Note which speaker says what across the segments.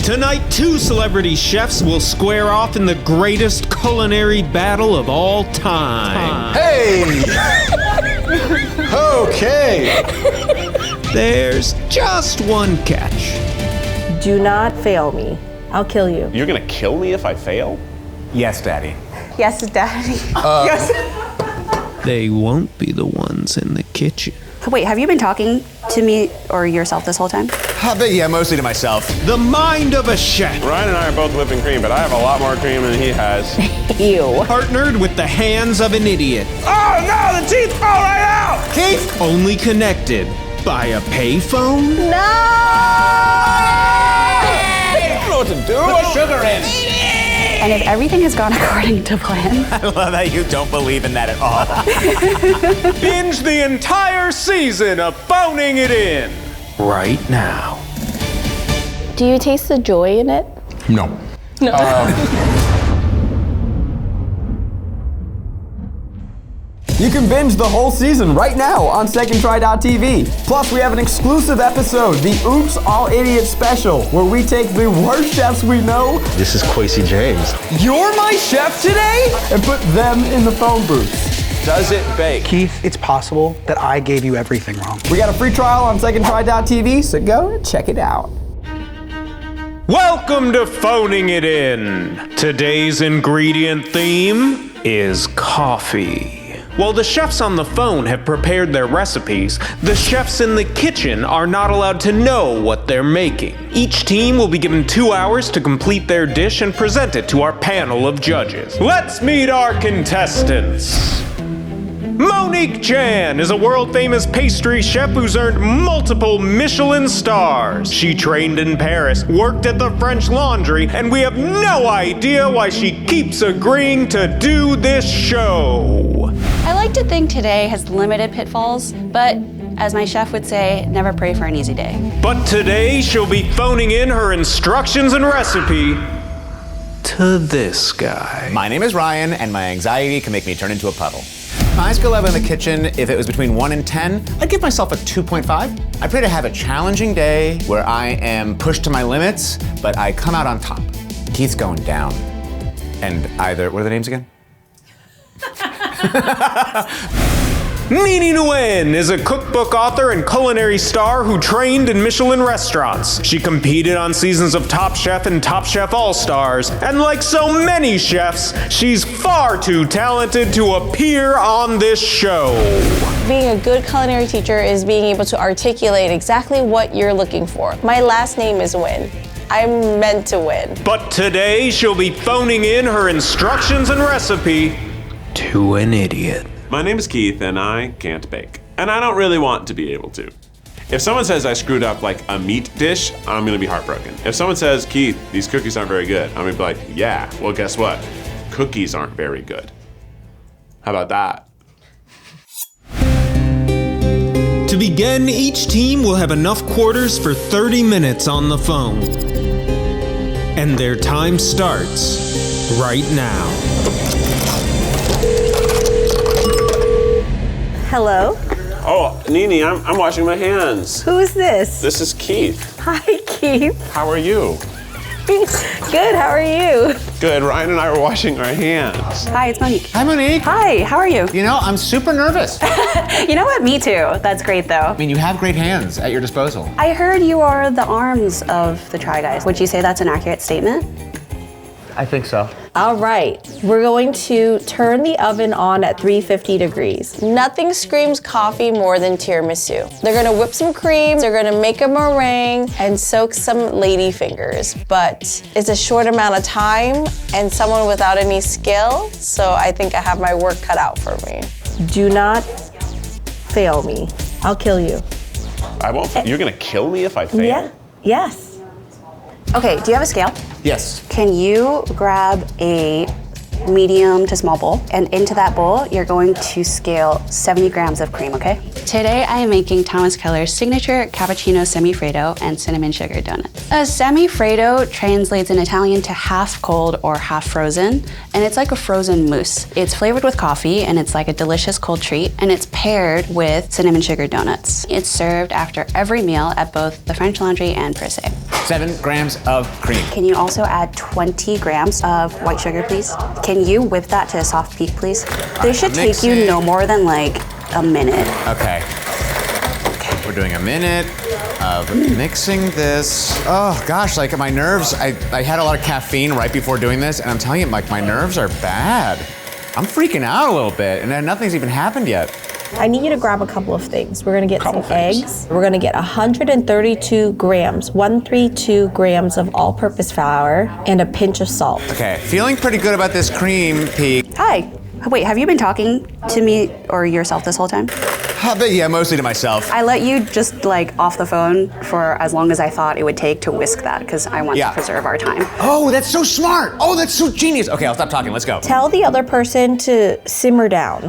Speaker 1: Tonight, two celebrity chefs will square off in the greatest culinary battle of all time.
Speaker 2: Hey! Okay.
Speaker 1: There's just one catch.
Speaker 3: Do not fail me. I'll kill you.
Speaker 4: You're gonna kill me if I fail?
Speaker 2: Yes, Daddy.
Speaker 3: Yes, Daddy.
Speaker 5: Yes.
Speaker 1: They won't be the ones in the kitchen.
Speaker 6: Wait, have you been talking to me or yourself this whole time?
Speaker 2: Yeah, mostly to myself.
Speaker 1: The mind of a chef.
Speaker 4: Ryan and I are both whipping cream, but I have a lot more cream than he has.
Speaker 3: Ew.
Speaker 1: Partnered with the hands of an idiot.
Speaker 4: Oh no, the teeth fall right out!
Speaker 2: Keith!
Speaker 1: Only connected by a payphone?
Speaker 3: No!
Speaker 4: I don't know what to do. Put the sugar in.
Speaker 6: And if everything has gone according to plan,
Speaker 2: I love that you don't believe in that at all.
Speaker 4: Binge the entire season of Phoning It In.
Speaker 1: Right now.
Speaker 3: Do you taste the joy in it?
Speaker 2: No.
Speaker 7: You can binge the whole season right now on SecondTry.tv. Plus, we have an exclusive episode, the Oops All Idiots Special, where we take the worst chefs we know.
Speaker 8: This is Quincy James.
Speaker 7: You're my chef today? And put them in the phone booth.
Speaker 4: Does it bake?
Speaker 5: Keith, it's possible that I gave you everything wrong.
Speaker 7: We got a free trial on SecondTry.tv, so go and check it out.
Speaker 1: Welcome to Phoning It In. Today's ingredient theme is coffee. While the chefs on the phone have prepared their recipes, the chefs in the kitchen are not allowed to know what they're making. Each team will be given 2 hours to complete their dish and present it to our panel of judges. Let's meet our contestants. Monique Chan is a world-famous pastry chef who's earned multiple Michelin stars. She trained in Paris, worked at the French Laundry, and we have no idea why she keeps agreeing to do this show.
Speaker 6: I like to think today has limited pitfalls, but as my chef would say, never pray for an easy day.
Speaker 1: But today she'll be phoning in her instructions and recipe to this guy.
Speaker 2: My name is Ryan, and my anxiety can make me turn into a puddle. My skill level in the kitchen, if it was between 1 and 10, I'd give myself a 2.5. I pray to have a challenging day where I am pushed to my limits, but I come out on top. Keith's going down. And either, what are the names again?
Speaker 1: Nini Nguyen is a cookbook author and culinary star who trained in Michelin restaurants. She competed on seasons of Top Chef and Top Chef All-Stars, and like so many chefs, she's far too talented to appear on this show.
Speaker 3: Being a good culinary teacher is being able to articulate exactly what you're looking for. My last name is Nguyen. I'm meant to win.
Speaker 1: But today she'll be phoning in her instructions and recipe to an idiot.
Speaker 4: My name is Keith, and I can't bake. And I don't really want to be able to. If someone says I screwed up like a meat dish, I'm gonna be heartbroken. If someone says, Keith, these cookies aren't very good, I'm gonna be like, yeah, well guess what? Cookies aren't very good. How about that?
Speaker 1: To begin, each team will have enough quarters for 30 minutes on the phone. And their time starts right now.
Speaker 3: Hello?
Speaker 4: Oh, Nini, I'm washing my hands.
Speaker 3: Who is this?
Speaker 4: This is Keith.
Speaker 3: Hi, Keith.
Speaker 4: How are you?
Speaker 3: Good, how are you?
Speaker 4: Good, Ryan and I were washing our hands.
Speaker 6: Hi, it's Monique.
Speaker 2: Hi, Monique.
Speaker 6: Hi, how are you?
Speaker 2: You know, I'm super nervous.
Speaker 6: You know what, me too. That's great though.
Speaker 2: I mean, you have great hands at your disposal.
Speaker 6: I heard you are the arms of the Try Guys. Would you say that's an accurate statement?
Speaker 2: I think so.
Speaker 3: All right, we're going to turn the oven on at 350 degrees. Nothing screams coffee more than tiramisu. They're gonna whip some cream, they're gonna make a meringue, and soak some lady fingers. But it's a short amount of time and someone without any skill, so I think I have my work cut out for me. Do not fail me. I'll kill you.
Speaker 4: I won't. You're gonna kill me if I fail?
Speaker 3: Yeah, yes.
Speaker 6: Okay, do you have a scale?
Speaker 2: Yes.
Speaker 6: Can you grab a medium to small bowl. And into that bowl, you're going to scale 70 grams of cream, okay? Today, I am making Thomas Keller's signature cappuccino semifreddo and cinnamon sugar donuts. A semifreddo translates in Italian to half cold or half frozen, and it's like a frozen mousse. It's flavored with coffee, and it's like a delicious cold treat, and it's paired with cinnamon sugar donuts. It's served after every meal at both the French Laundry and Per Se.
Speaker 2: 7 grams of cream.
Speaker 6: Can you also add 20 grams of white sugar, please? Can you whip that to a soft peak, please? This should take you no more than like a minute.
Speaker 2: Okay. We're doing a minute of mixing this. Oh gosh, like my nerves, I had a lot of caffeine right before doing this, and I'm telling you, like my nerves are bad. I'm freaking out a little bit, and then nothing's even happened yet.
Speaker 3: I need you to grab a couple of things. We're gonna get some eggs. We're gonna get 132 grams, 132 grams of all-purpose flour, and a pinch of salt.
Speaker 2: Okay, feeling pretty good about this cream, Peak.
Speaker 6: Hi. Wait, have you been talking to me or yourself this whole time?
Speaker 2: Yeah, mostly to myself.
Speaker 6: I let you just like off the phone for as long as I thought it would take to whisk that because I want to preserve our time.
Speaker 2: Oh, that's so smart. Oh, that's so genius. Okay, I'll stop talking. Let's go.
Speaker 3: Tell the other person to simmer down.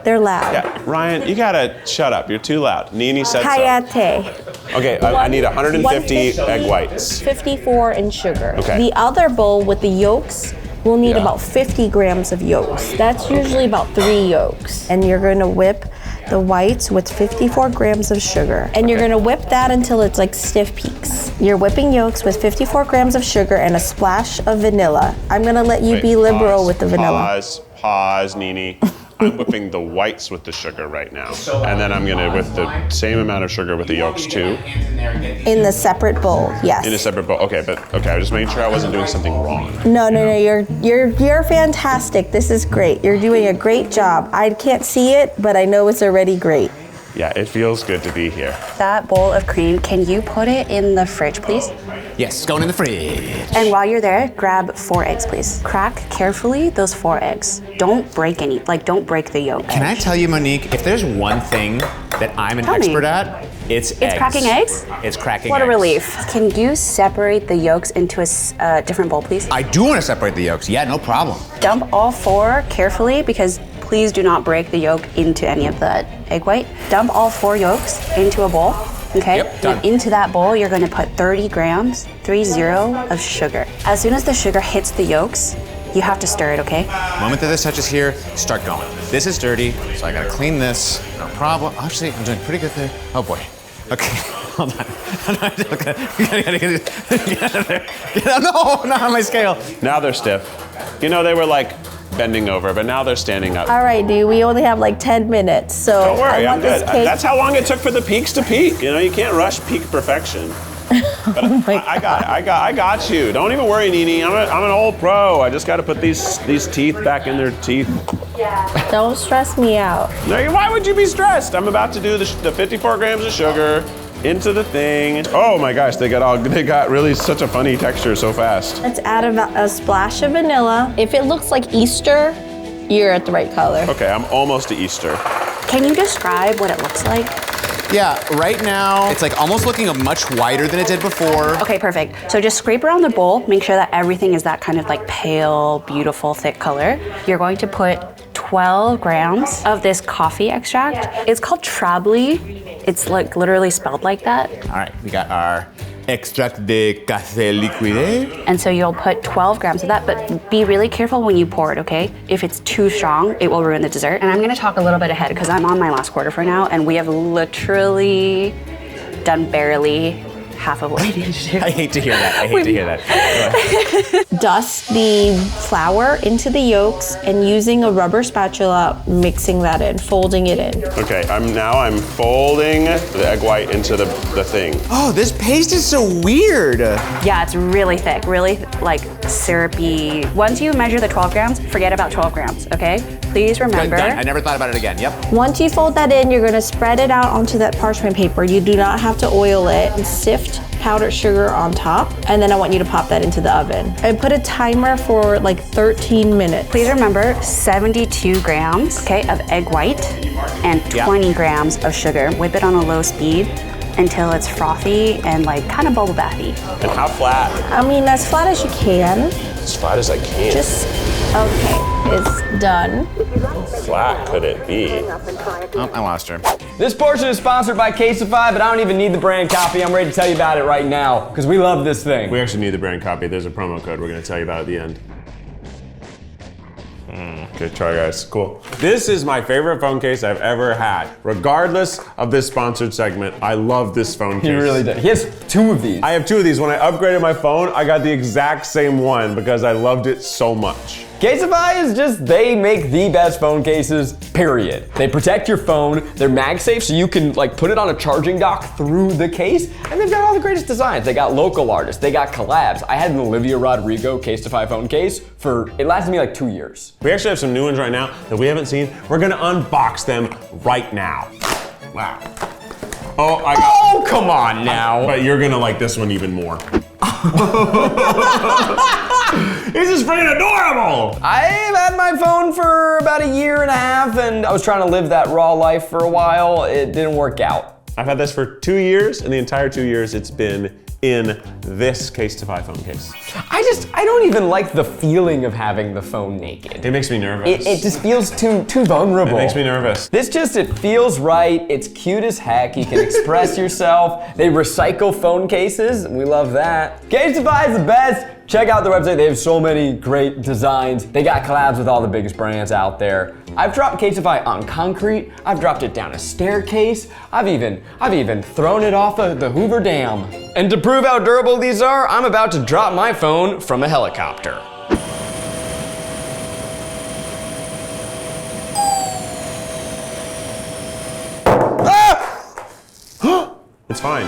Speaker 3: They're loud.
Speaker 4: Yeah, Ryan, you gotta shut up. You're too loud. Nini said so.
Speaker 3: Hayate.
Speaker 4: Okay, I need 150 egg whites.
Speaker 3: 54 in sugar.
Speaker 4: Okay.
Speaker 3: The other bowl with the yolks, we'll need about 50 grams of yolks. That's usually about 3 yolks. And you're gonna whip the whites with 54 grams of sugar. And you're gonna whip that until it's like stiff peaks. You're whipping yolks with 54 grams of sugar and a splash of vanilla. I'm gonna let you be liberal with the vanilla.
Speaker 4: Pause, Nini. I'm whipping the whites with the sugar right now. And then I'm gonna whip the same amount of sugar with the yolks too.
Speaker 3: In the separate bowl, yes.
Speaker 4: In a separate bowl, okay, I was just making sure I wasn't doing something wrong.
Speaker 3: No, you're fantastic. This is great. You're doing a great job. I can't see it, but I know it's already great.
Speaker 4: Yeah, it feels good to be here.
Speaker 6: That bowl of cream, can you put it in the fridge, please?
Speaker 2: Yes, it's going in the fridge.
Speaker 6: And while you're there, grab 4 eggs, please. Crack carefully those 4 eggs. Don't break any, don't break the yolk.
Speaker 2: Can I tell you, Monique, if there's one thing that I'm an expert at, it's eggs.
Speaker 6: It's cracking eggs?
Speaker 2: It's cracking eggs.
Speaker 6: What a relief. Can you separate the yolks into a different bowl, please?
Speaker 2: I do want to separate the yolks. Yeah, no problem.
Speaker 6: Dump all 4 carefully because please do not break the yolk into any of the egg white. Dump all 4 yolks into a bowl, okay?
Speaker 2: Yep, done.
Speaker 6: And into that bowl, you're gonna put 30 grams, 30, of sugar. As soon as the sugar hits the yolks, you have to stir it, okay?
Speaker 2: The moment that this touches here, start going. This is dirty, so I gotta clean this. No problem. Actually, I'm doing pretty good there. Oh boy. Okay, hold on. Okay. Get out there. No, not on my scale.
Speaker 4: Now they're stiff. You know, they were like bending over, but now they're standing up.
Speaker 3: All right, dude, we only have like 10 minutes, so
Speaker 4: Don't worry,
Speaker 3: I
Speaker 4: I'm
Speaker 3: want this
Speaker 4: good.
Speaker 3: cake.
Speaker 4: That's how long it took for the peaks to peak. You know, you can't rush peak perfection. But I got you. Don't even worry, Nini. I'm an old pro. I just got to put these teeth back in their teeth.
Speaker 3: Don't stress me out.
Speaker 4: No, why would you be stressed? I'm about to do the 54 grams of sugar into the thing. Oh my gosh, they got really such a funny texture so fast.
Speaker 3: Let's add a splash of vanilla. If it looks like Easter, you're at the right color.
Speaker 4: Okay, I'm almost to Easter.
Speaker 6: Can you describe what it looks like?
Speaker 2: Yeah, right now, it's like almost looking much whiter than it did before.
Speaker 6: Okay, perfect. So just scrape around the bowl, make sure that everything is that kind of like pale, beautiful, thick color. You're going to put 12 grams of this coffee extract. It's called Trabli. It's like literally spelled like that.
Speaker 2: All right, we got our extract de café liquide.
Speaker 6: And so you'll put 12 grams of that, but be really careful when you pour it, okay? If it's too strong, it will ruin the dessert. And I'm gonna talk a little bit ahead because I'm on my last quarter for now, and we have literally done barely half of what we needed to do.
Speaker 2: I hate to hear that.
Speaker 3: Dust the flour into the yolks and using a rubber spatula, mixing that in, folding it in.
Speaker 4: Okay, I'm folding the egg white into the thing.
Speaker 2: Oh, this paste is so weird.
Speaker 6: Yeah, it's really thick, really like syrupy. Once you measure the 12 grams, forget about 12 grams, okay? Please remember.
Speaker 2: Done. I never thought about it again, yep.
Speaker 3: Once you fold that in, you're gonna spread it out onto that parchment paper. You do not have to oil it. And sift powdered sugar on top, and then I want you to pop that into the oven. And put a timer for like 13 minutes.
Speaker 6: Please remember 72 grams, okay, of egg white and 20 grams of sugar. Whip it on a low speed until it's frothy and like kind of bubble bathy.
Speaker 4: And how flat?
Speaker 3: I mean, as flat as you can.
Speaker 4: As flat as I can.
Speaker 3: Just Okay, it's done.
Speaker 4: Flat could it be?
Speaker 2: Oh, I lost her.
Speaker 7: This portion is sponsored by Casetify, but I don't even need the brand copy. I'm ready to tell you about it right now, because we love this thing.
Speaker 4: We actually need the brand copy. There's a promo code we're gonna tell you about at the end. Good try, guys. Cool. This is my favorite phone case I've ever had. Regardless of this sponsored segment, I love this phone case.
Speaker 7: He really did. He has 2 of these.
Speaker 4: I have 2 of these. When I upgraded my phone, I got the exact same one because I loved it so much.
Speaker 7: Casetify is just, they make the best phone cases, period. They protect your phone, they're MagSafe, so you can like put it on a charging dock through the case, and they've got all the greatest designs. They got local artists, they got collabs. I had an Olivia Rodrigo Casetify phone case it lasted me like 2 years.
Speaker 4: We actually have some new ones right now that we haven't seen. We're gonna unbox them right now. Wow.
Speaker 7: Oh, come on now.
Speaker 4: But you're gonna like this one even more. This is freaking adorable!
Speaker 7: I've had my phone for about 1.5 years, and I was trying to live that raw life for a while. It didn't work out.
Speaker 4: I've had this for 2 years, and the entire 2 years it's been in this Casetify phone case.
Speaker 7: I don't even like the feeling of having the phone naked.
Speaker 4: It makes me nervous.
Speaker 7: It just feels too vulnerable.
Speaker 4: It makes me nervous.
Speaker 7: It feels right. It's cute as heck. You can express yourself. They recycle phone cases. We love that. Casetify is the best. Check out their website. They have so many great designs. They got collabs with all the biggest brands out there. I've dropped Casetify on concrete. I've dropped it down a staircase. I've even thrown it off of the Hoover Dam. And to prove how durable these are, I'm about to drop my phone from a helicopter.
Speaker 4: It's fine.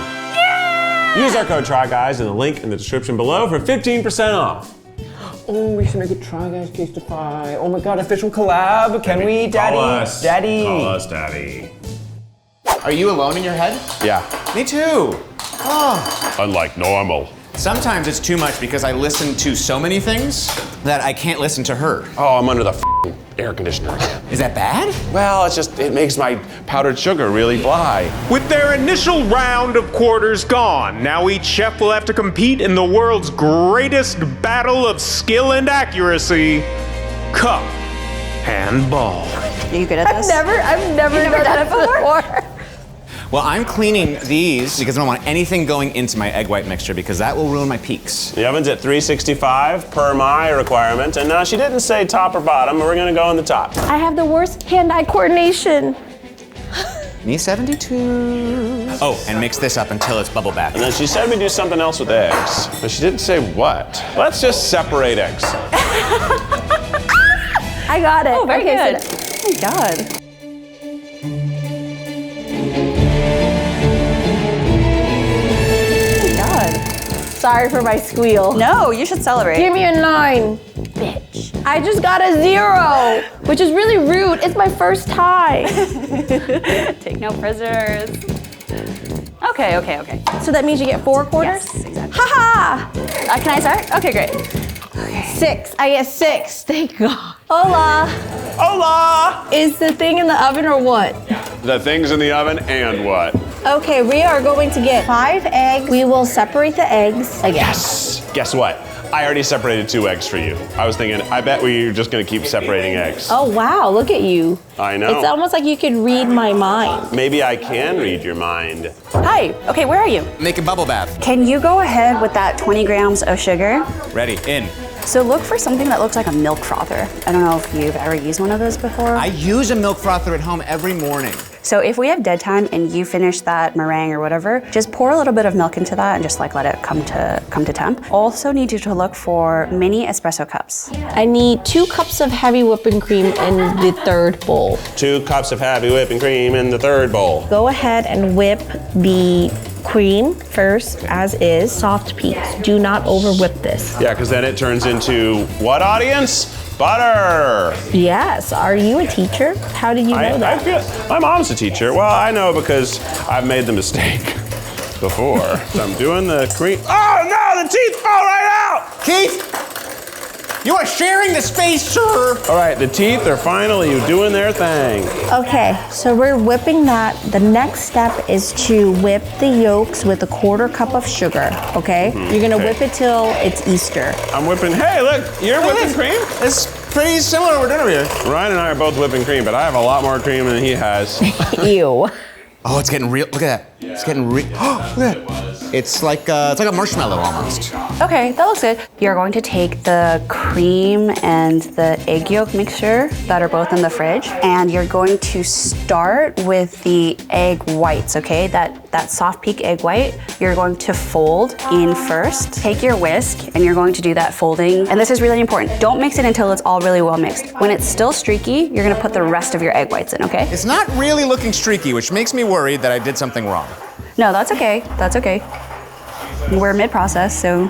Speaker 4: Use our code TRYGUYS in the link in the description below for 15% off.
Speaker 7: Oh, we should make a Try Guys Casetify. Oh my God, official collab. Can we, Daddy?
Speaker 4: Call us.
Speaker 7: Daddy.
Speaker 4: Call us, Daddy.
Speaker 2: Are you alone in your head?
Speaker 4: Yeah.
Speaker 2: Me too.
Speaker 4: Unlike normal.
Speaker 2: Sometimes it's too much because I listen to so many things that I can't listen to her.
Speaker 4: Oh, I'm under the air conditioner again.
Speaker 2: Is that bad?
Speaker 4: Well, it makes my powdered sugar really fly.
Speaker 1: With their initial round of quarters gone, now each chef will have to compete in the world's greatest battle of skill and accuracy, cup and ball.
Speaker 6: Are you good at this?
Speaker 3: I've never done it before.
Speaker 2: Well, I'm cleaning these because I don't want anything going into my egg white mixture because that will ruin my peaks.
Speaker 4: The oven's at 365 per my requirement, and she didn't say top or bottom, but we're gonna go on the top.
Speaker 3: I have the worst hand-eye coordination.
Speaker 2: Me 72. Oh, and mix this up until it's bubble bath.
Speaker 4: And then she said we do something else with eggs, but she didn't say what. Let's just separate eggs.
Speaker 3: I got it.
Speaker 6: Oh, very good.
Speaker 3: Oh my God. Sorry for my squeal.
Speaker 6: No, you should celebrate.
Speaker 3: Give me a 9. Bitch. I just got a 0, which is really rude. It's my first time.
Speaker 6: Take no prisoners. Okay.
Speaker 3: So that means you get 4 quarters?
Speaker 6: Yes, exactly.
Speaker 3: Ha
Speaker 6: Can I start? Okay, great.
Speaker 3: 6. I get 6. Thank God. Hola.
Speaker 4: Hola!
Speaker 3: Is the thing in the oven or what?
Speaker 4: The thing's in the oven and what?
Speaker 3: Okay, we are going to get 5 eggs. We will separate the eggs again.
Speaker 4: Yes! Guess what? I already separated 2 eggs for you. I was thinking, I bet we're just gonna keep separating eggs.
Speaker 3: Oh wow, look at you.
Speaker 4: I know.
Speaker 3: It's almost like you could read my mind.
Speaker 4: Maybe I can read your mind.
Speaker 6: Hi. Okay, where are you?
Speaker 2: Make a bubble bath.
Speaker 6: Can you go ahead with that 20 grams of sugar?
Speaker 2: Ready, in.
Speaker 6: So look for something that looks like a milk frother. I don't know if you've ever used one of those before.
Speaker 2: I use a milk frother at home every morning.
Speaker 6: So if we have dead time and you finish that meringue or whatever, just pour a little bit of milk into that and just like let it come to temp. Also need you to look for mini espresso cups.
Speaker 3: I need 2 cups of heavy whipping cream in the 3rd bowl.
Speaker 4: 2 cups of heavy whipping cream in the 3rd bowl.
Speaker 3: Go ahead and whip the cream first as is, soft peaks. Do not over whip this.
Speaker 4: Yeah, because then it turns into what, audience? Butter!
Speaker 3: Yes, are you a teacher? How did you know that?
Speaker 4: I feel, my mom's a teacher. Well, I know because I've made the mistake before. So I'm doing the cream. Oh no, the teeth fall right out!
Speaker 2: Keith, you are sharing the space, sir.
Speaker 4: All right, the teeth are finally doing their thing.
Speaker 3: Okay, so we're whipping that. The next step is to whip the yolks with a 1/4 cup of sugar, okay? You're gonna whip it till it's Easter.
Speaker 4: I'm whipping, hey look, you're whipping cream?
Speaker 2: It's pretty similar what we're doing over here.
Speaker 4: Ryan and I are both whipping cream, but I have a lot more cream than he has.
Speaker 3: Ew.
Speaker 2: Oh, it's getting real. Look at that. It's getting real. Oh, look at that. It's like a marshmallow almost.
Speaker 6: Okay, that looks good. You're going to take the cream and the egg yolk mixture that are both in the fridge, and you're going to start with the egg whites, okay? That soft peak egg white, you're going to fold in first. Take your whisk, and you're going to do that folding. And this is really important. Don't mix it until it's all really well mixed. When it's still streaky, you're gonna put the rest of your egg whites in, okay?
Speaker 2: It's not really looking streaky, which makes me worried that I did something wrong.
Speaker 6: No, that's okay. That's okay. We're mid-process, so.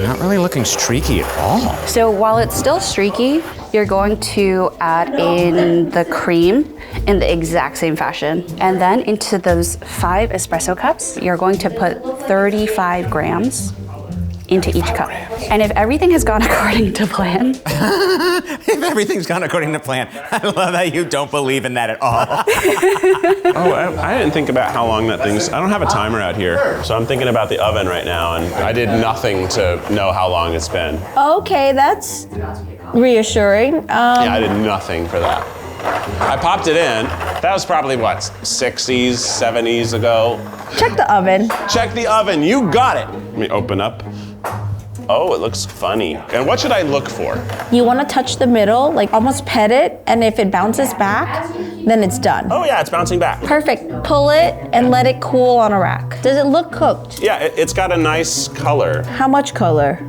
Speaker 2: Not really looking streaky at all.
Speaker 6: So while it's still streaky, you're going to add in the cream in the exact same fashion. And then into those 5 espresso cups, you're going to put 35 grams into each cup. And if everything has gone according to plan.
Speaker 2: If everything's gone according to plan. I love that you don't believe in that at all.
Speaker 4: Oh, I didn't think about how long that thing's. I don't have a timer out here, so I'm thinking about the oven right now, and I did nothing to know how long it's been.
Speaker 3: Okay, that's reassuring.
Speaker 4: Yeah, I did nothing for that. I popped it in. That was probably what, 60s, 70s ago.
Speaker 3: Check the oven.
Speaker 4: Check the oven, you got it. Let me open up. Oh, it looks funny. And what should I look for?
Speaker 3: You want to touch the middle, like almost pet it, and if it bounces back, then it's done.
Speaker 4: Oh yeah, it's bouncing back.
Speaker 3: Perfect. Pull it and let it cool on a rack. Does it look cooked?
Speaker 4: Yeah, it's got a nice color.
Speaker 3: How much color?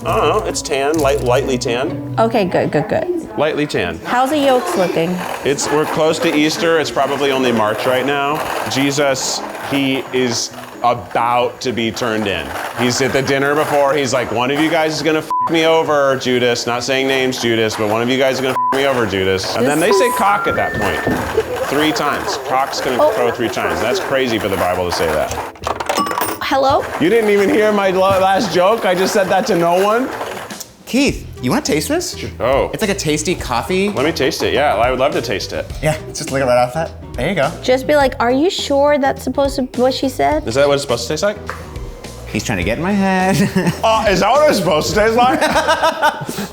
Speaker 4: I don't know, it's tan, lightly tan.
Speaker 3: Okay, good.
Speaker 4: Lightly tan.
Speaker 3: How's the yolks looking?
Speaker 4: We're close to Easter. It's probably only March right now. Jesus, he is about to be turned in. He's at the dinner before. He's like, one of you guys is gonna f me over, Judas. Not saying names, Judas, but one of you guys is gonna f me over, Judas. And then they say cock at that point. 3 times. Cock's gonna crow 3 times. That's crazy for the Bible to say that.
Speaker 3: Hello?
Speaker 4: You didn't even hear my last joke? I just said that to no one?
Speaker 2: Keith, you want to taste this?
Speaker 4: Oh.
Speaker 2: It's like a tasty coffee.
Speaker 4: Let me taste it. Yeah, I would love to taste it.
Speaker 2: Yeah, just lick it right off that. There you go.
Speaker 3: Just be like, are you sure that's supposed to be what she said?
Speaker 4: Is that what it's supposed to taste like?
Speaker 2: He's trying to get in my head.
Speaker 4: Is that what it's supposed to taste like?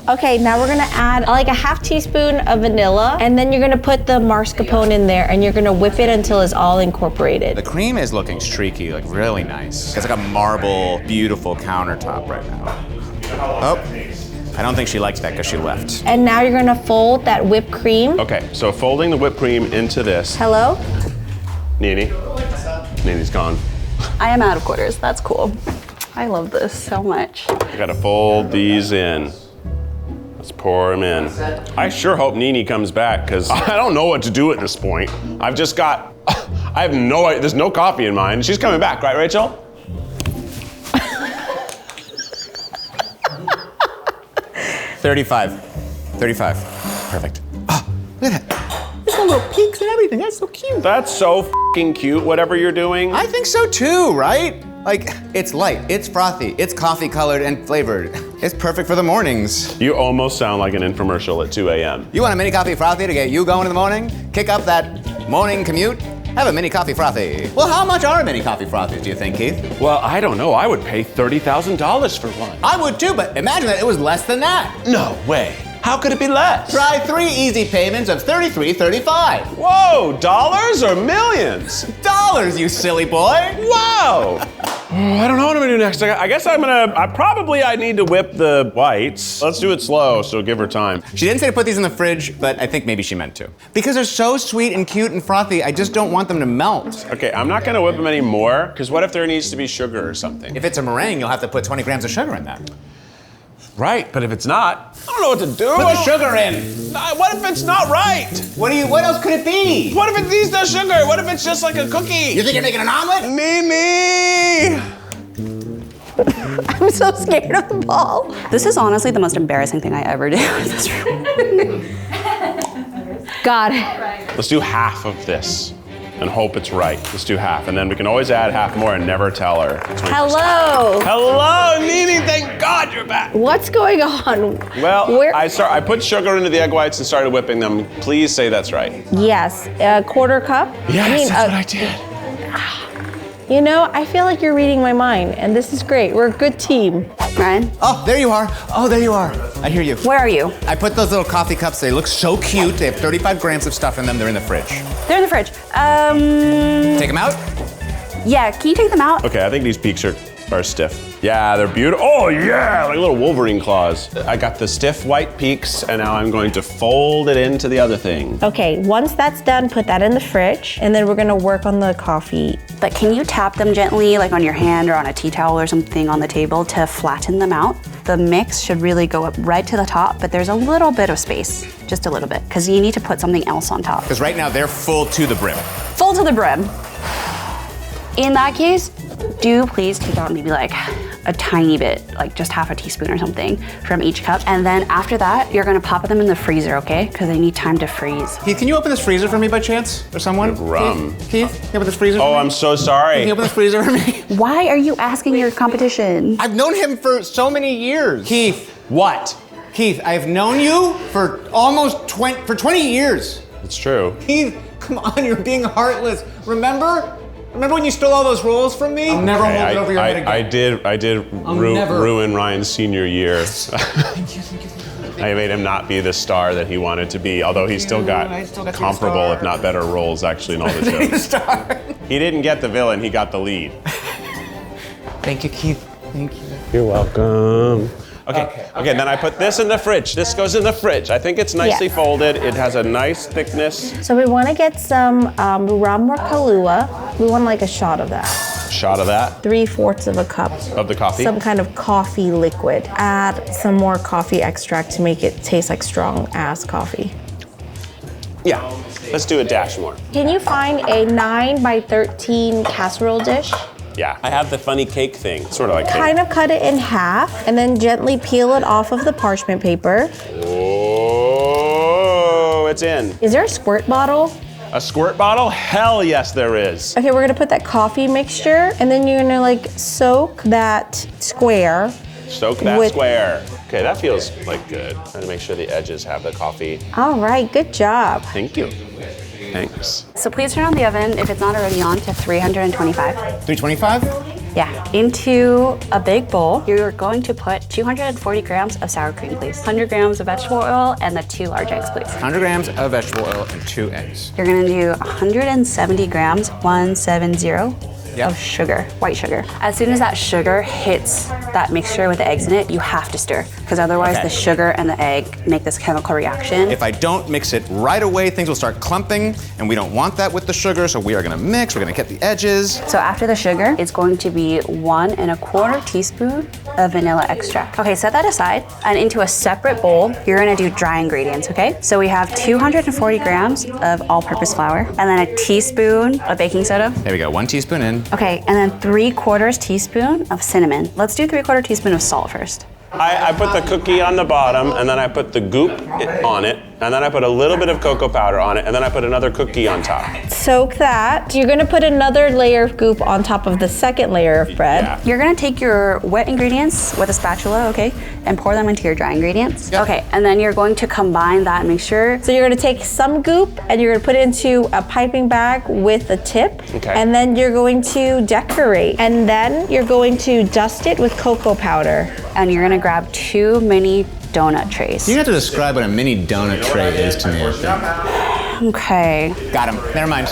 Speaker 3: Okay, now we're gonna add like a half teaspoon of vanilla, and then you're gonna put the mascarpone in there, and you're gonna whip it until it's all incorporated.
Speaker 2: The cream is looking streaky, like really nice. It's like a marble, beautiful countertop right now. Oh. I don't think she liked that because she left.
Speaker 3: And now you're gonna fold that whipped cream.
Speaker 4: Okay, so folding the whipped cream into this.
Speaker 3: Hello?
Speaker 4: Nini. Nini's gone.
Speaker 6: I am out of quarters, that's cool. I love this so much.
Speaker 4: I gotta fold these in. Let's pour them in. I sure hope Nini comes back because I don't know what to do at this point. I have no idea, there's no coffee in mine. She's coming back, right, Rachel?
Speaker 2: 35. Perfect. Oh, look at that. There's got little peaks and everything. That's so cute.
Speaker 4: That's so f***ing cute, whatever you're doing.
Speaker 2: I think so too, right? Like, it's light, it's frothy, it's coffee colored and flavored. It's perfect for the mornings.
Speaker 4: You almost sound like an infomercial at 2 a.m.
Speaker 2: You want a mini coffee frothy to get you going in the morning? Kick up that morning commute? Have a mini coffee frothy. Well, how much are mini coffee frothies, do you think, Keith?
Speaker 4: Well, I don't know. I would pay $30,000 for one.
Speaker 2: I would too, but imagine that it was less than that.
Speaker 4: No way. How could it be less?
Speaker 2: Try 3 easy payments of $33.35.
Speaker 4: Whoa, dollars or millions?
Speaker 2: Dollars, you silly boy.
Speaker 4: Wow. I don't know what I'm gonna do next. I guess I need to whip the whites. Let's do it slow, so give her time.
Speaker 2: She didn't say to put these in the fridge, but I think maybe she meant to. Because they're so sweet and cute and frothy, I just don't want them to melt.
Speaker 4: Okay, I'm not gonna whip them anymore, because what if there needs to be sugar or something?
Speaker 2: If it's a meringue, you'll have to put 20 grams of sugar in that.
Speaker 4: Right, but if it's not, I don't know what to do.
Speaker 2: Put the sugar in.
Speaker 4: What if it's not right?
Speaker 2: What else could it be?
Speaker 4: What if it needs no sugar? What if it's just like a cookie?
Speaker 2: You think you're making an omelet?
Speaker 4: Mimi!
Speaker 3: I'm so scared of the ball.
Speaker 6: This is honestly the most embarrassing thing I ever did in this room.
Speaker 3: God.
Speaker 4: Let's do half of this and hope it's right. Let's do half, and then we can always add half more and never tell her.
Speaker 3: Hello.
Speaker 4: Hello, Nini, thank God you're back.
Speaker 3: What's going on?
Speaker 4: Well, I put sugar into the egg whites and started whipping them. Please say that's right.
Speaker 3: Yes, a quarter cup.
Speaker 4: Yes, that's what I did.
Speaker 3: You know, I feel like you're reading my mind, and this is great. We're a good team.
Speaker 6: Ryan,
Speaker 2: Oh, there you are. Oh, there you are. I hear you.
Speaker 6: where are you?
Speaker 2: I put those little coffee cups. They look so cute. They have 35 grams of stuff in them. They're in the fridge.
Speaker 6: They're in the fridge.
Speaker 2: Take them out.
Speaker 6: Yeah, can you take them out?
Speaker 4: Okay, I think these peaks are stiff. Yeah, they're beautiful. Oh yeah, like little Wolverine claws. I got the stiff white peaks, and now I'm going to fold it into the other thing.
Speaker 3: Okay, once that's done, put that in the fridge, and then we're gonna work on the coffee.
Speaker 6: But can you tap them gently, like on your hand or on a tea towel or something on the table to flatten them out? The mix should really go up right to the top, but there's a little bit of space, just a little bit, because you need to put something else on top.
Speaker 2: Because right now they're full to the brim.
Speaker 6: Full to the brim. In that case, do please take out maybe like a tiny bit, like just half a teaspoon or something from each cup. And then after that, you're gonna pop them in the freezer, okay? Because they need time to freeze.
Speaker 2: Keith, can you open this freezer for me by chance? Or someone?
Speaker 4: Rum.
Speaker 2: Keith, can you open this freezer for
Speaker 4: Oh,
Speaker 2: me?
Speaker 4: I'm so
Speaker 2: Can
Speaker 4: sorry.
Speaker 2: you open this freezer for me?
Speaker 6: Why are you asking your competition?
Speaker 2: I've known him for so many years. Keith,
Speaker 4: What?
Speaker 2: Keith, I've known you for almost 20 years.
Speaker 4: It's true.
Speaker 2: Keith, come on, you're being heartless. Remember when you stole all those rolls from me? I'll never hold it over your head again.
Speaker 4: I did
Speaker 2: never-
Speaker 4: ruin Ryan's senior year. I made him not be the star that he wanted to be, although he still got
Speaker 2: I still got to be a
Speaker 4: comparable,
Speaker 2: star.
Speaker 4: if not better, roles actually in all the shows.
Speaker 2: Star.
Speaker 4: He didn't get the villain, he got the lead.
Speaker 2: Thank you, Keith. Thank you.
Speaker 4: You're welcome. Okay, then I put this in the fridge. This goes in the fridge. I think it's nicely
Speaker 3: Yes.
Speaker 4: folded. It has a nice thickness.
Speaker 3: So we wanna get some rum or Kahlua. We want like a shot of that.
Speaker 4: Shot of that,
Speaker 3: 3/4 of a cup.
Speaker 4: of the coffee.
Speaker 3: Some kind of coffee liquid. Add some more coffee extract to make it taste like strong ass coffee.
Speaker 4: Yeah, let's do a dash more.
Speaker 3: Can you find a 9x13 casserole dish?
Speaker 4: Yeah, I have the funny cake thing, sort of like cake.
Speaker 3: Kind of cut it in half and then gently peel it off of the parchment paper.
Speaker 4: Oh, it's in.
Speaker 3: Is there a squirt bottle?
Speaker 4: A squirt bottle? Hell yes, there is.
Speaker 3: Okay, we're gonna put that coffee mixture and then you're gonna like soak that square.
Speaker 4: Soak that
Speaker 3: With-
Speaker 4: square. Okay, that feels like good. I'm gonna make sure the edges have the coffee.
Speaker 3: All right, good job.
Speaker 4: Thank you. Thanks.
Speaker 6: So please turn on the oven, if it's not already on, to 325.
Speaker 2: 325?
Speaker 6: Yeah, into a big bowl, you're going to put 240 grams of sour cream, please. 100 grams of vegetable oil and the 2 large eggs, please.
Speaker 2: 100 grams of vegetable oil and 2 eggs.
Speaker 6: You're gonna do 170 grams, 170,
Speaker 2: Yep.
Speaker 6: of sugar, white sugar. As soon as that sugar hits that mixture with the eggs in it, you have to stir, because otherwise
Speaker 2: Okay.
Speaker 6: the sugar and the egg make this chemical reaction.
Speaker 2: If I don't mix it right away, things will start clumping, and we don't want that with the sugar, so we are gonna mix, we're gonna get the edges.
Speaker 6: So after the sugar, it's going to be 1 1/4 teaspoon of vanilla extract. Okay, set that aside, and into a separate bowl, you're gonna do dry ingredients, okay? So we have 240 grams of all-purpose flour, and then a teaspoon of baking soda.
Speaker 2: There we go, 1 teaspoon in.
Speaker 6: Okay, and then 3/4 teaspoon of cinnamon. Let's do 3/4 teaspoon of salt first.
Speaker 4: I put the cookie on the bottom, and then I put the goop on it, and then I put a little bit of cocoa powder on it, and then I put another cookie on top.
Speaker 3: Soak that. You're gonna put another layer of goop on top of the second layer of bread.
Speaker 4: Yeah.
Speaker 6: You're gonna take your wet ingredients with a spatula, okay, and pour them into your dry ingredients.
Speaker 2: Yep.
Speaker 6: Okay, and then you're going to combine that mixture.
Speaker 3: So you're gonna take some goop and you're gonna put it into a piping bag with a tip.
Speaker 4: Okay.
Speaker 3: And then you're going to decorate. And then you're going to dust it with cocoa powder.
Speaker 6: And you're gonna grab 2 mini donut trays.
Speaker 2: You have to describe what a mini donut tray is to me.
Speaker 6: Okay.
Speaker 2: Got him. Never mind.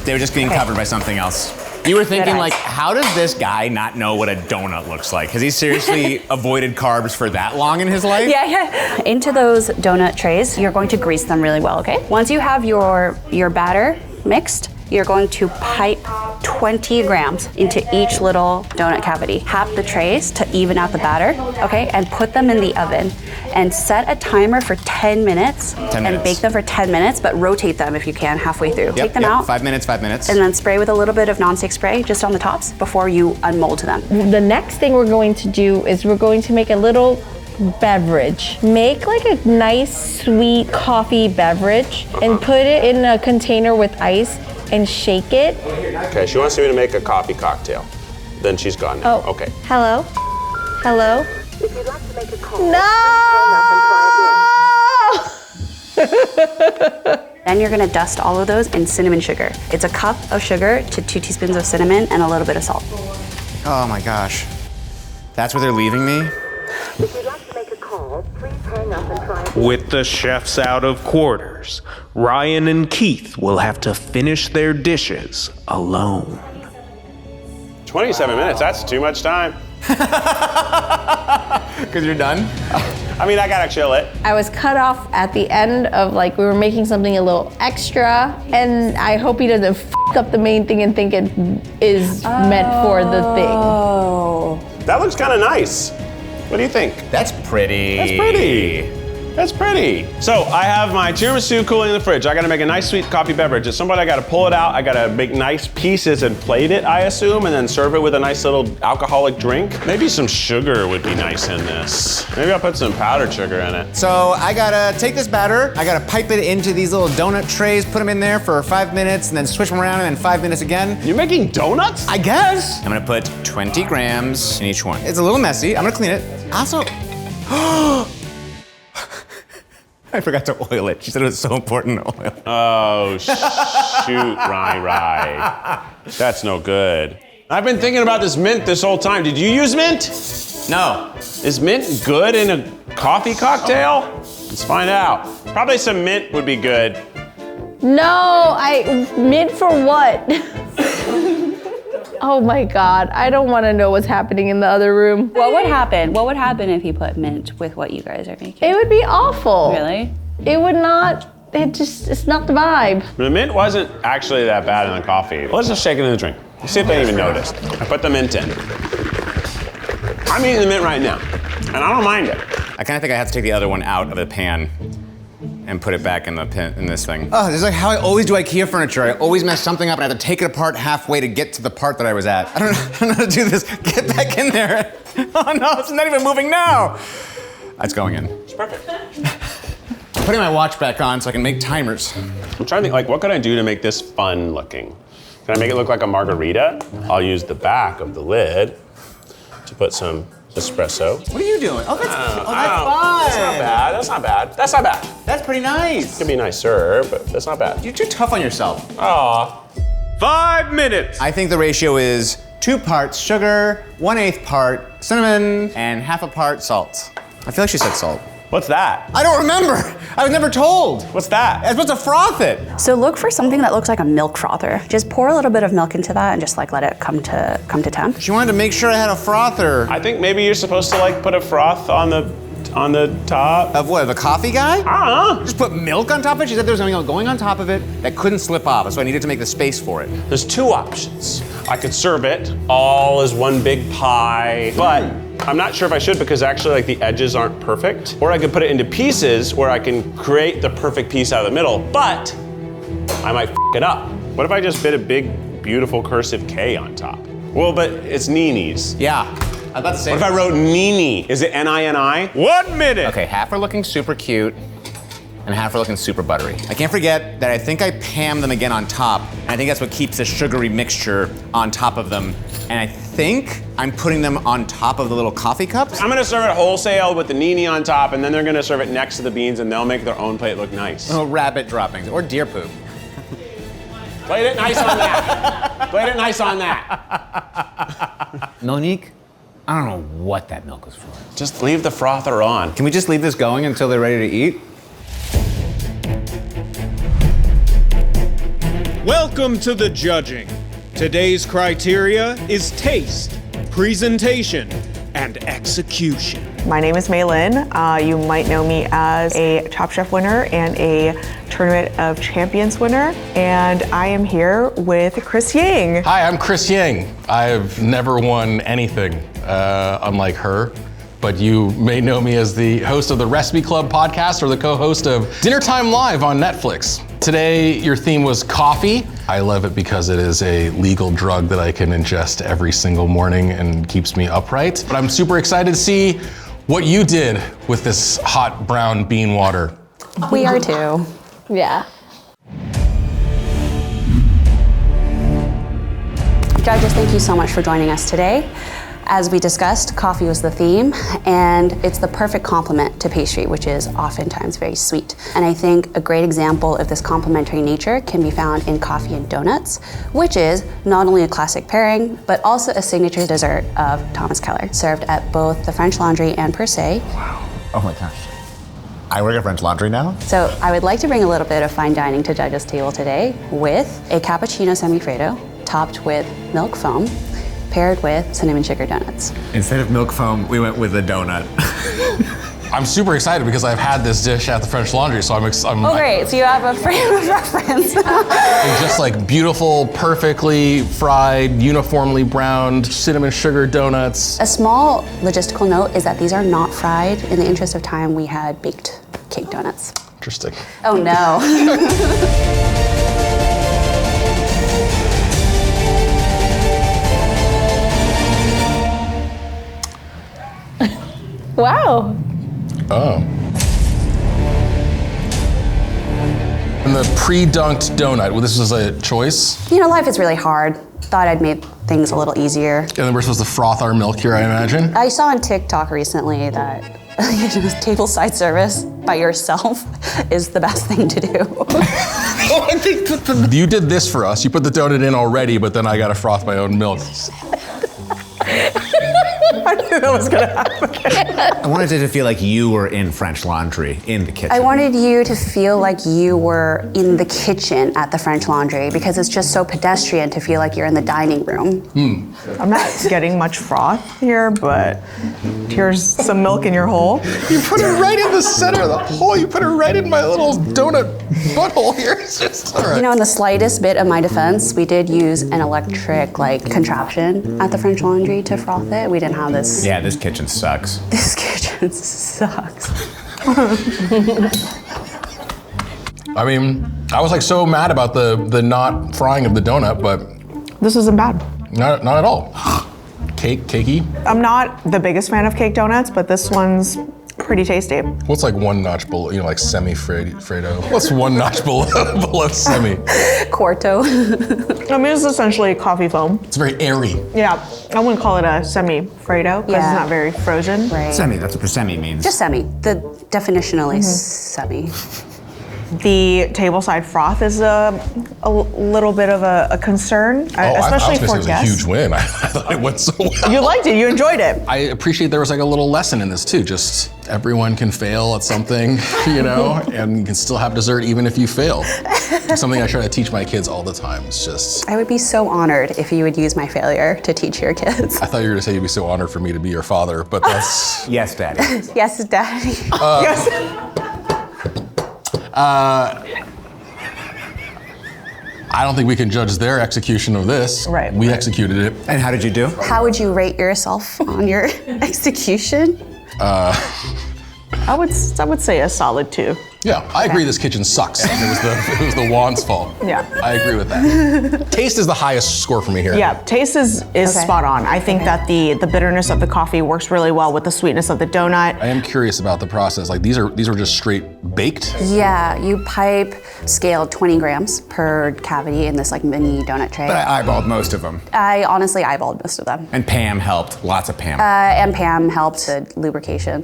Speaker 2: They were just being covered by something else. You were thinking,
Speaker 6: Good
Speaker 2: like,
Speaker 6: eyes.
Speaker 2: how does this guy not know what a donut looks like? Has he seriously avoided carbs for that long in his life?
Speaker 6: Yeah. Into those donut trays, you're going to grease them really well, okay? Once you have your batter mixed, you're going to pipe 20 grams into each little donut cavity. Tap the trays to even out the batter, okay? And put them in the oven. And set a timer for 10 minutes.
Speaker 2: 10
Speaker 6: And
Speaker 2: minutes.
Speaker 6: bake them for 10 minutes, but rotate them if you can halfway through.
Speaker 2: Yep,
Speaker 6: Take them
Speaker 2: yep.
Speaker 6: out.
Speaker 2: 5 minutes, 5 minutes.
Speaker 6: And then spray with a little bit of nonstick spray just on the tops before you unmold them.
Speaker 3: The next thing we're going to do is we're going to make a little beverage. Make like a nice sweet coffee beverage and put it in a container with ice and shake it.
Speaker 4: Okay, she wants me to make a coffee cocktail. Then she's gone now.
Speaker 3: Oh,
Speaker 4: Okay.
Speaker 3: Hello? Hello?
Speaker 8: If you'd like to make a call,
Speaker 3: No!
Speaker 8: hang up and try again.
Speaker 6: Then you're gonna dust all of those in cinnamon sugar. It's a cup of sugar to 2 teaspoons of cinnamon and a little bit of salt.
Speaker 2: Oh my gosh. That's where they're leaving me?
Speaker 8: If you'd like to make a call, please hang up and try.
Speaker 1: With the chefs out of quarters, Ryan and Keith will have to finish their dishes alone.
Speaker 4: 27 minutes, that's too much time.
Speaker 2: Because you're done?
Speaker 4: I mean, I gotta chill it.
Speaker 3: I was cut off at the end of like, we were making something a little extra, and I hope he doesn't f up the main thing and think it is meant for the thing.
Speaker 6: Oh.
Speaker 4: That looks kind of nice. What do you think?
Speaker 2: That's pretty.
Speaker 4: That's pretty. That's pretty. So I have my tiramisu cooling in the fridge. I gotta make a nice sweet coffee beverage. At some point I gotta pull it out. I gotta make nice pieces and plate it, I assume, and then serve it with a nice little alcoholic drink. Maybe some sugar would be nice in this. Maybe I'll put some powdered sugar in it.
Speaker 2: So I gotta take this batter, I gotta pipe it into these little donut trays, put them in there for 5 minutes, and then switch them around, and then 5 minutes again.
Speaker 4: You're making donuts?
Speaker 2: I guess. I'm gonna put 20 grams in each one. It's a little messy. I'm gonna clean it. Also, I forgot to oil it. She said it was so important to oil.
Speaker 4: Oh, shoot, Rai. That's no good. I've been thinking about this mint this whole time. Did you use mint?
Speaker 2: No.
Speaker 4: Is mint good in a coffee cocktail? Let's find out. Probably some mint would be good.
Speaker 3: No, mint for what? Oh my God, I don't want to know what's happening in the other room.
Speaker 6: What would happen? What would happen if you put mint with what you guys are making?
Speaker 3: It would be awful.
Speaker 6: Really?
Speaker 3: It would not, it's not the vibe.
Speaker 4: The mint wasn't actually that bad in the coffee. Let's just shake it in the drink. See if they even noticed. I put the mint in. I'm eating the mint right now, and I don't mind it.
Speaker 2: I kind of think I have to take the other one out of the pan and put it back in the in this thing. Oh, this is like how I always do IKEA furniture. I always mess something up and I have to take it apart halfway to get to the part that I was at. I don't know how to do this. Get back in there. Oh no, it's not even moving now. It's going in.
Speaker 4: It's perfect.
Speaker 2: I'm putting my watch back on so I can make timers.
Speaker 4: I'm trying to think, like, what could I do to make this fun looking? Can I make it look like a margarita? I'll use the back of the lid to put some espresso.
Speaker 2: What are you doing? Oh, that's fun.
Speaker 4: That's not bad, that's not bad. That's not bad.
Speaker 2: That's pretty nice.
Speaker 4: Could be nicer, but that's not bad.
Speaker 2: You're too tough on yourself.
Speaker 4: Aw.
Speaker 1: 5 minutes.
Speaker 2: I think the ratio is 2 parts sugar, 1/8 part cinnamon, and 1/2 part salt. I feel like she said salt.
Speaker 4: What's that?
Speaker 2: I don't remember. I was never told.
Speaker 4: What's that?
Speaker 2: I'm supposed to froth it.
Speaker 6: So look for something that looks like a milk frother. Just pour a little bit of milk into that and just like let it come to temp.
Speaker 2: She wanted to make sure I had a frother.
Speaker 4: I think maybe you're supposed to like put a froth on the top.
Speaker 2: Of what, the coffee guy? Just put milk on top of it? She said there was something going on top of it that couldn't slip off, so I needed to make the space for it.
Speaker 4: There's 2 options. I could serve it all as one big pie, but I'm not sure if I should because actually like the edges aren't perfect. Or I could put it into pieces where I can create the perfect piece out of the middle, but I might f it up. What if I just bit a big, beautiful cursive K on top? Well, but it's Nini's.
Speaker 2: Yeah, I was about to say.
Speaker 4: What if I wrote Nini? Is it N-I-N-I?
Speaker 1: 1 minute.
Speaker 2: Okay, half are looking super cute, and half are looking super buttery. I can't forget that I think I pammed them again on top, and I think that's what keeps the sugary mixture on top of them. And I think I'm putting them on top of the little coffee cups.
Speaker 4: I'm gonna serve it wholesale with the Nini on top, and then they're gonna serve it next to the beans, and they'll make their own plate look nice.
Speaker 2: Oh, rabbit droppings, or deer poop.
Speaker 4: Played it nice on that. Played it nice on that.
Speaker 2: Monique, I don't know what that milk was for.
Speaker 4: Just leave the frother on.
Speaker 2: Can we just leave this going until they're ready to eat?
Speaker 1: Welcome to the judging. Today's criteria is taste, presentation, and execution.
Speaker 9: My name is Mei Lin. You might know me as a Top Chef winner and a Tournament of Champions winner. And I am here with Chris Ying.
Speaker 10: Hi, I'm Chris Ying. I've never won anything, unlike her. But you may know me as the host of the Recipe Club podcast or the co-host of Dinner Time Live on Netflix. Today, your theme was coffee. I love it because it is a legal drug that I can ingest every single morning and keeps me upright. But I'm super excited to see what you did with this hot brown bean water.
Speaker 6: We are too.
Speaker 3: Yeah.
Speaker 6: Judges, thank you so much for joining us today. As we discussed, coffee was the theme, and it's the perfect complement to pastry, which is oftentimes very sweet. And I think a great example of this complementary nature can be found in coffee and donuts, which is not only a classic pairing, but also a signature dessert of Thomas Keller, served at both the French Laundry and Per Se.
Speaker 2: Wow. Oh my gosh. I work at French Laundry now?
Speaker 6: So I would like to bring a little bit of fine dining to Judge's table today with a cappuccino semifreddo topped with milk foam, paired with cinnamon sugar donuts.
Speaker 2: Instead of milk foam, we went with a donut.
Speaker 10: I'm super excited because I've had this dish at the French Laundry, so
Speaker 6: Oh, great, so you have a frame of reference.
Speaker 10: It's just like beautiful, perfectly fried, uniformly browned cinnamon sugar donuts.
Speaker 6: A small logistical note is that these are not fried. In the interest of time, we had baked cake donuts.
Speaker 10: Interesting.
Speaker 6: Oh no.
Speaker 3: Wow.
Speaker 10: Oh. And the pre-dunked donut, well, this was a choice?
Speaker 6: You know, life is really hard. Thought I'd make things a little easier.
Speaker 10: And then we're supposed to froth our milk here, I imagine?
Speaker 6: I saw on TikTok recently that tableside service by yourself is the best thing to do.
Speaker 10: I think you did this for us. You put the donut in already, but then I gotta froth my own milk.
Speaker 9: I knew that was gonna happen.
Speaker 2: I wanted it to feel like you were in French Laundry, in the kitchen.
Speaker 6: I wanted you to feel like you were in the kitchen at the French Laundry because it's just so pedestrian to feel like you're in the dining room.
Speaker 9: I'm not getting much froth here, but here's some milk in your hole.
Speaker 10: You put it right in the center of the hole. You put it right in my little donut butthole here. It's just, all right.
Speaker 6: You know, in the slightest bit of my defense, we did use an electric contraption at the French Laundry to froth it. We didn't have this.
Speaker 2: Yeah, this kitchen sucks.
Speaker 6: This kitchen sucks.
Speaker 10: I mean, I was like so mad about the not frying of the donut, but
Speaker 9: This isn't bad.
Speaker 10: not at all. Cakey.
Speaker 9: I'm not the biggest fan of cake donuts, but this one's pretty tasty.
Speaker 10: What's like one notch below, like semi-Fredo? What's one notch below semi?
Speaker 6: Quarto.
Speaker 9: I mean, it's essentially coffee foam.
Speaker 10: It's very airy.
Speaker 9: Yeah, I wouldn't call it a semi-Fredo because it's not very frozen.
Speaker 6: Right.
Speaker 2: Semi, that's what the semi means.
Speaker 6: Just semi. The definitionally semi.
Speaker 9: The tableside froth is a little bit of a concern, especially
Speaker 10: I was gonna
Speaker 9: for
Speaker 10: say it was
Speaker 9: guests.
Speaker 10: a huge win. I thought it went so well.
Speaker 9: You liked it, you enjoyed it.
Speaker 10: I appreciate there was like a little lesson in this too. Just everyone can fail at something, you know, and you can still have dessert even if you fail. It's something I try to teach my kids all the time. It's just.
Speaker 6: I would be so honored if you would use my failure to teach your kids.
Speaker 10: I thought you were gonna say you'd be so honored for me to be your father, but that's.
Speaker 2: Yes, Daddy.
Speaker 6: Yes, Daddy.
Speaker 9: Yes.
Speaker 10: I don't think we can judge their execution of this.
Speaker 9: Right.
Speaker 10: We executed it.
Speaker 2: And how did you do?
Speaker 6: How would you rate yourself on your execution?
Speaker 9: I would say a solid 2.
Speaker 10: Yeah, I agree this kitchen sucks. It was the wand's fault.
Speaker 9: Yeah.
Speaker 10: I agree with that. Taste is the highest score for me here.
Speaker 9: Yeah, taste is spot on. I think that the bitterness of the coffee works really well with the sweetness of the donut.
Speaker 10: I am curious about the process. Like these are just straight baked?
Speaker 6: Yeah, you pipe scaled 20 grams per cavity in this mini donut tray.
Speaker 2: But I eyeballed most of them.
Speaker 6: I honestly eyeballed most of them.
Speaker 2: And Pam helped, lots of Pam.
Speaker 6: And Pam helped the lubrication.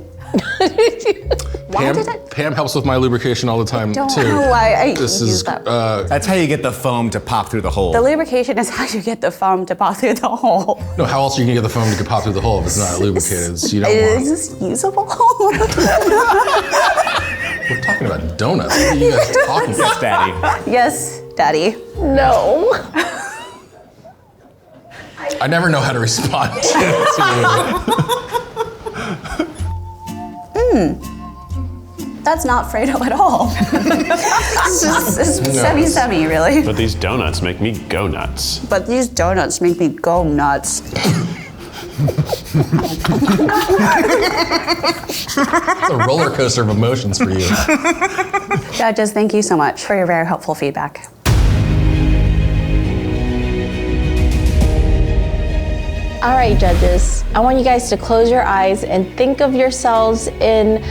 Speaker 10: Pam helps with my lubrication all the time
Speaker 6: Don't
Speaker 10: too.
Speaker 6: know why I
Speaker 10: This
Speaker 6: use
Speaker 10: is
Speaker 6: that.
Speaker 2: That's how you get the foam to pop through the hole.
Speaker 6: The lubrication is how you get the foam to pop through the hole.
Speaker 10: no. How else are you gonna get the foam to pop through the hole if it's not lubricated? You don't
Speaker 6: Is
Speaker 10: want.
Speaker 6: this usable?
Speaker 10: We're talking about donuts. What are you guys talking about?
Speaker 2: Yes, Daddy.
Speaker 6: Yes, Daddy.
Speaker 3: No.
Speaker 10: I never know how to respond to
Speaker 6: That's not Fredo at all. It's semi-semi, really.
Speaker 4: But these donuts make me go nuts.
Speaker 6: But these donuts make me go nuts.
Speaker 10: It's a roller coaster of emotions for you.
Speaker 6: Judges, thank you so much for your very helpful feedback.
Speaker 3: All right, judges. I want you guys to close your eyes and think of yourselves on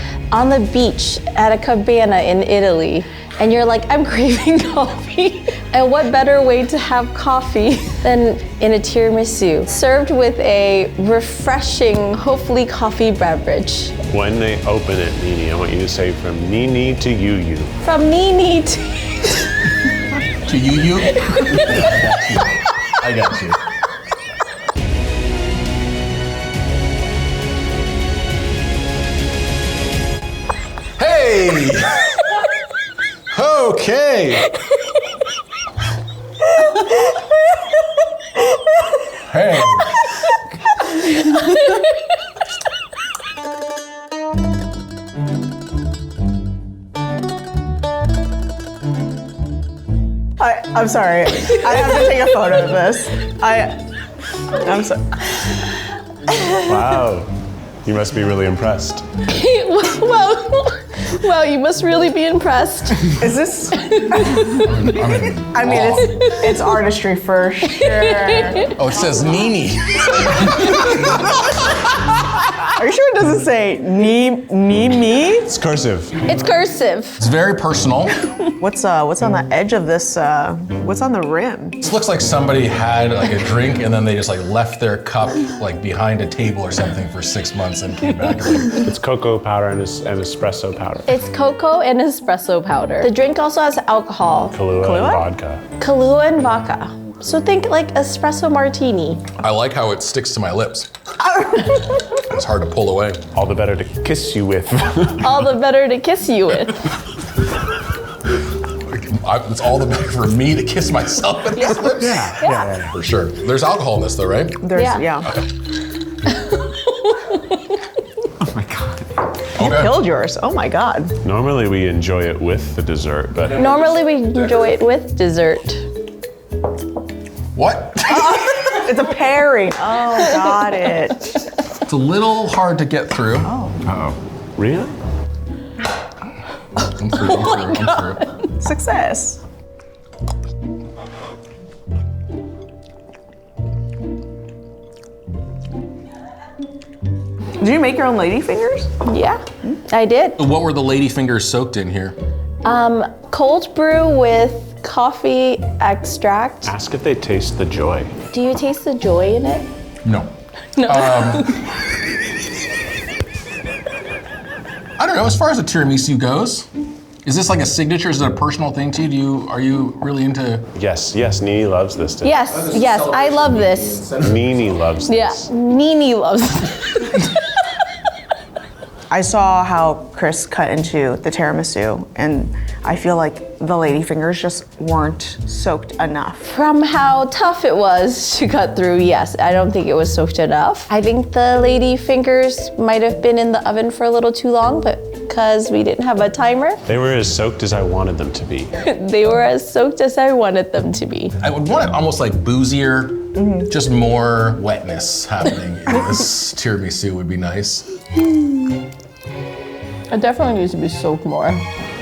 Speaker 3: the beach at a cabana in Italy. and you're like, I'm craving coffee. And what better way to have coffee than in a tiramisu, served with a refreshing, hopefully coffee beverage.
Speaker 4: When they open it, Nini, I want you to say from Nini to you.
Speaker 3: From Nini to
Speaker 10: To you? I got you. Hey! Okay. Hey.
Speaker 9: I'm sorry. I have to take a photo of this. I'm sorry.
Speaker 4: Wow. You must be really impressed.
Speaker 3: Well, you must really be impressed.
Speaker 9: Is this? I mean, it's artistry for sure.
Speaker 10: Oh, it says Nini.
Speaker 9: Are you sure it doesn't say me?
Speaker 4: It's cursive.
Speaker 3: It's cursive.
Speaker 10: It's very personal.
Speaker 9: What's on the edge of this? What's on the rim?
Speaker 10: This looks like somebody had like a drink and then they just like left their cup like behind a table or something for 6 months and came back.
Speaker 4: It's cocoa powder and espresso powder.
Speaker 3: It's cocoa and espresso powder. The drink also has alcohol.
Speaker 4: Kahlua and vodka.
Speaker 3: Kahlua and vodka. So think like espresso martini.
Speaker 10: I like how it sticks to my lips. It's hard to pull away.
Speaker 4: All the better to kiss you with.
Speaker 3: All the better to kiss you with.
Speaker 10: It's all the better for me to kiss myself in these lips.
Speaker 3: Yeah.
Speaker 10: For sure. There's alcohol in this though, right?
Speaker 9: Yeah.
Speaker 10: Okay.
Speaker 9: Killed yours. Oh my God.
Speaker 4: Normally we enjoy it with the dessert, but
Speaker 3: Normally we enjoy it with dessert.
Speaker 10: What?
Speaker 9: It's a pairing. Oh, got it.
Speaker 10: It's a little hard to get through.
Speaker 4: uh-oh. Rhea?
Speaker 10: I'm through.
Speaker 9: Success. Did you make your own lady fingers?
Speaker 3: Yeah, I did.
Speaker 10: What were the lady fingers soaked in here?
Speaker 3: Cold brew with coffee extract.
Speaker 4: Ask if they taste the joy.
Speaker 3: Do you taste the joy in it?
Speaker 10: No.
Speaker 3: No.
Speaker 10: I don't know, as far as the tiramisu goes, is this like a signature? Is it a personal thing to you? Are you really into?
Speaker 4: Yes, Nini loves this dish.
Speaker 3: Yes, I love this.
Speaker 4: Nini loves
Speaker 3: Yeah,
Speaker 4: this.
Speaker 3: Nini loves this.
Speaker 9: I saw how Chris cut into the tiramisu, and I feel like the lady fingers just weren't soaked enough.
Speaker 3: From how tough it was to cut through, yes, I don't think it was soaked enough. I think the lady fingers might have been in the oven for a little too long, but because we didn't have a timer,
Speaker 4: They were as soaked as I wanted them to be.
Speaker 3: they were as soaked as I wanted them to be.
Speaker 10: I would want it almost like boozier, just more wetness happening in this tiramisu would be nice.
Speaker 3: It definitely needs to be soaked more.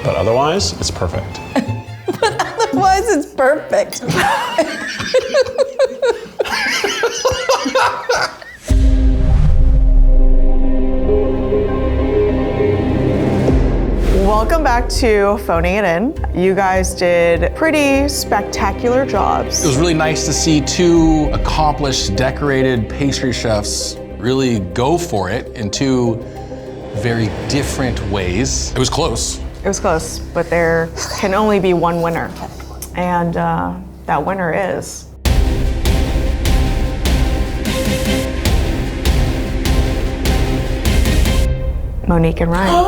Speaker 4: But otherwise, it's perfect.
Speaker 3: Otherwise, it's perfect.
Speaker 9: Welcome back to Phoning It In. You guys did pretty spectacular jobs.
Speaker 10: It was really nice to see two accomplished, decorated pastry chefs really go for it in two very different ways. It was close.
Speaker 9: It was close, but there can only be one winner. And that winner is... Monique and Ryan.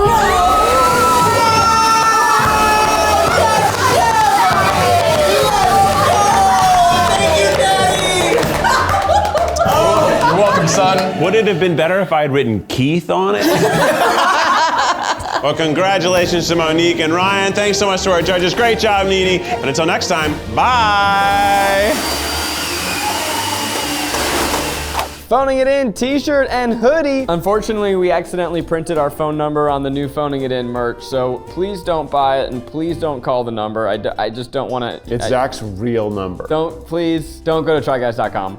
Speaker 10: You're welcome, son.
Speaker 4: Would it have been better if I had written Keith on it? Well, congratulations to Monique and Ryan. Thanks so much to our judges. Great job, Nini. And until next time, bye.
Speaker 7: Phoning It In t-shirt and hoodie. Unfortunately, we accidentally printed our phone number on the new Phoning It In merch, so please don't buy it and please don't call the number. I just don't want to.
Speaker 4: It's Zach's real number.
Speaker 7: Please don't go to tryguys.com.